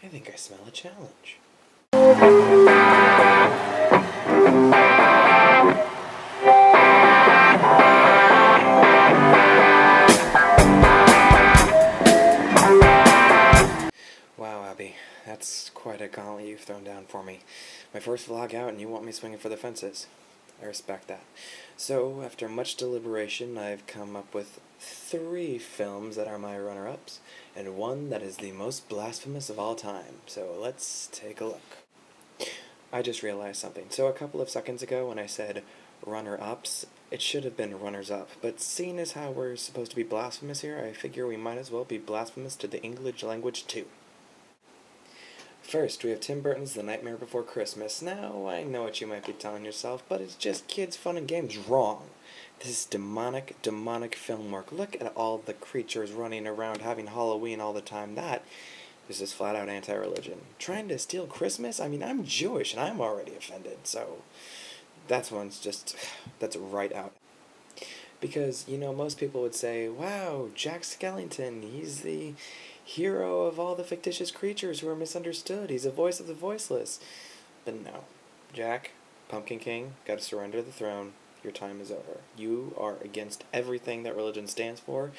I think I smell a challenge. Wow, Abby, that's quite a gauntlet you've thrown down for me. My first vlog out and you want me swinging for the fences. I respect that. So, after much deliberation, I've come up with 3 films that are my runner-ups, and one that is the most blasphemous of all time. So, let's take a look. I just realized something. So, a couple of seconds ago when I said runner-ups, it should have been runners-up. But seeing as how we're supposed to be blasphemous here, I figure we might as well be blasphemous to the English language too. First, we have Tim Burton's The Nightmare Before Christmas. Now, I know what you might be telling yourself, but it's just kids' fun and games. Wrong. This is demonic film work. Look at all the creatures running around having Halloween all the time. That is just flat-out anti-religion. Trying to steal Christmas? I mean, I'm Jewish, and I'm already offended, so that's right out. Because, most people would say, wow, Jack Skellington, he's the hero of all the fictitious creatures who are misunderstood. He's a voice of the voiceless. But no. Jack, Pumpkin King, gotta surrender the throne. Your time is over. You are against everything that religion stands for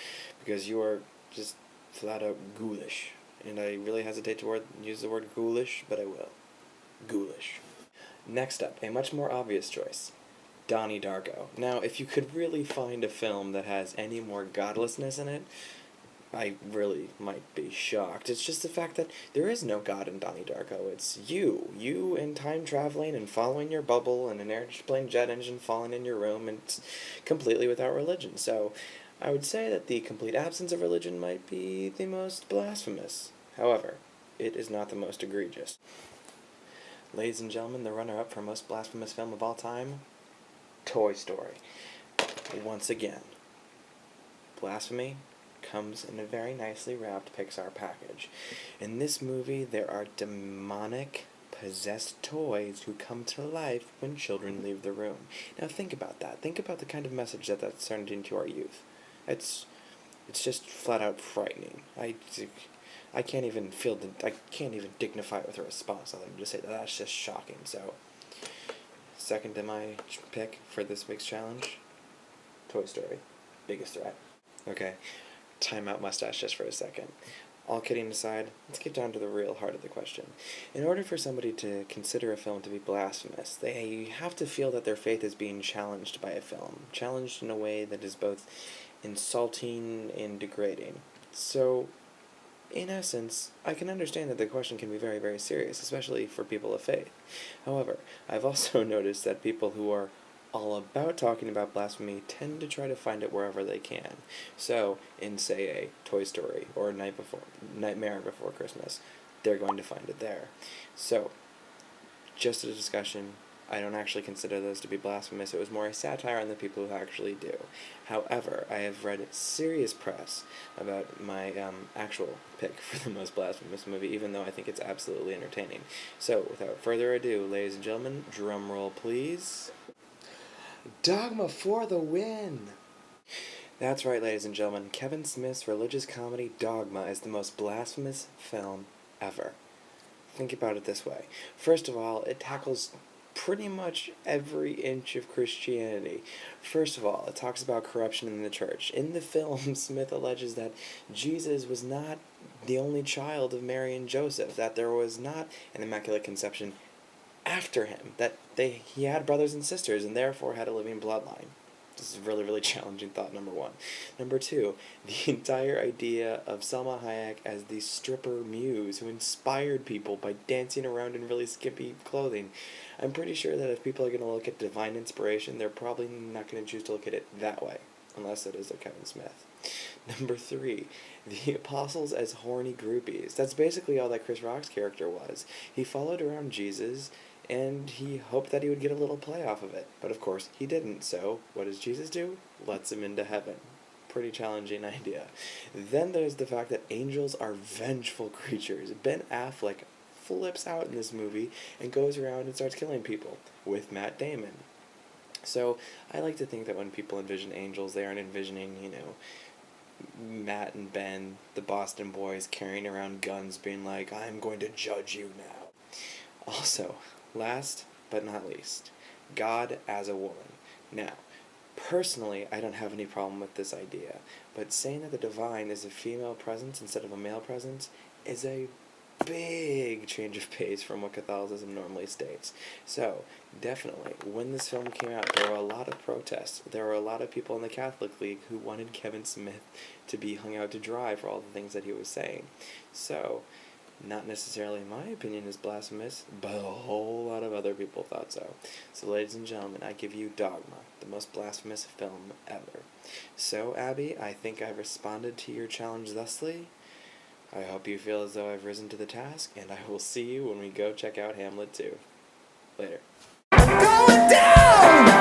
because you are just flat out ghoulish. And I really hesitate to use the word ghoulish, but I will. Ghoulish. Next up, a much more obvious choice. Donnie Darko. Now, if you could really find a film that has any more godlessness in it, I really might be shocked. It's just the fact that there is no God in Donnie Darko. It's you. You and time traveling and following your bubble and an airplane jet engine falling in your room, and it's completely without religion. So I would say that the complete absence of religion might be the most blasphemous. However, it is not the most egregious. Ladies and gentlemen, the runner-up for most blasphemous film of all time, Toy Story. Once again, blasphemy comes in a very nicely wrapped Pixar package. In this movie, there are demonic, possessed toys who come to life when children leave the room. Now think about that. Think about the kind of message that that's turned into our youth. It's just flat out frightening. I can't even dignify it with a response other than to say that that's just shocking. So, second to my pick for this week's challenge, Toy Story. Biggest threat. Okay. Time out mustache just for a second. All kidding aside, let's get down to the real heart of the question. In order for somebody to consider a film to be blasphemous, they have to feel that their faith is being challenged by a film, challenged in a way that is both insulting and degrading. So, in essence, I can understand that the question can be very, very serious, especially for people of faith. However, I've also noticed that people who are all about talking about blasphemy tend to try to find it wherever they can. So, in, say, a Toy Story or Nightmare Before Christmas, they're going to find it there. So, just a discussion, I don't actually consider those to be blasphemous. It was more a satire on the people who actually do. However, I have read serious press about my actual pick for the most blasphemous movie, even though I think it's absolutely entertaining. So, without further ado, ladies and gentlemen, drum roll please. Dogma for the win! That's right, ladies and gentlemen. Kevin Smith's religious comedy Dogma is the most blasphemous film ever. Think about it this way. First of all, it tackles pretty much every inch of Christianity. First of all, it talks about corruption in the church. In the film, Smith alleges that Jesus was not the only child of Mary and Joseph, that there was not an Immaculate Conception after him, that he had brothers and sisters and therefore had a living bloodline. This is a really, really challenging thought, number one. Number two, the entire idea of Salma Hayek as the stripper muse who inspired people by dancing around in really skimpy clothing. I'm pretty sure that if people are going to look at divine inspiration, they're probably not going to choose to look at it that way, unless it is a Kevin Smith. Number three, the apostles as horny groupies. That's basically all that Chris Rock's character was. He followed around Jesus, and he hoped that he would get a little play off of it. But of course, he didn't, so what does Jesus do? Lets him into heaven. Pretty challenging idea. Then there's the fact that angels are vengeful creatures. Ben Affleck flips out in this movie and goes around and starts killing people with Matt Damon. So I like to think that when people envision angels, they aren't envisioning, Matt and Ben, the Boston boys, carrying around guns, being like, I'm going to judge you now. Also, last but not least, God as a woman. Now, personally, I don't have any problem with this idea, but saying that the divine is a female presence instead of a male presence is a big change of pace from what Catholicism normally states. So, definitely, when this film came out, there were a lot of protests. There were a lot of people in the Catholic League who wanted Kevin Smith to be hung out to dry for all the things that he was saying. So, not necessarily my opinion is blasphemous, but a whole lot of other people thought so. So, ladies and gentlemen, I give you Dogma, the most blasphemous film ever. So, Abby, I think I've responded to your challenge thusly. I hope you feel as though I've risen to the task, and I will see you when we go check out Hamlet 2. Later. Going down!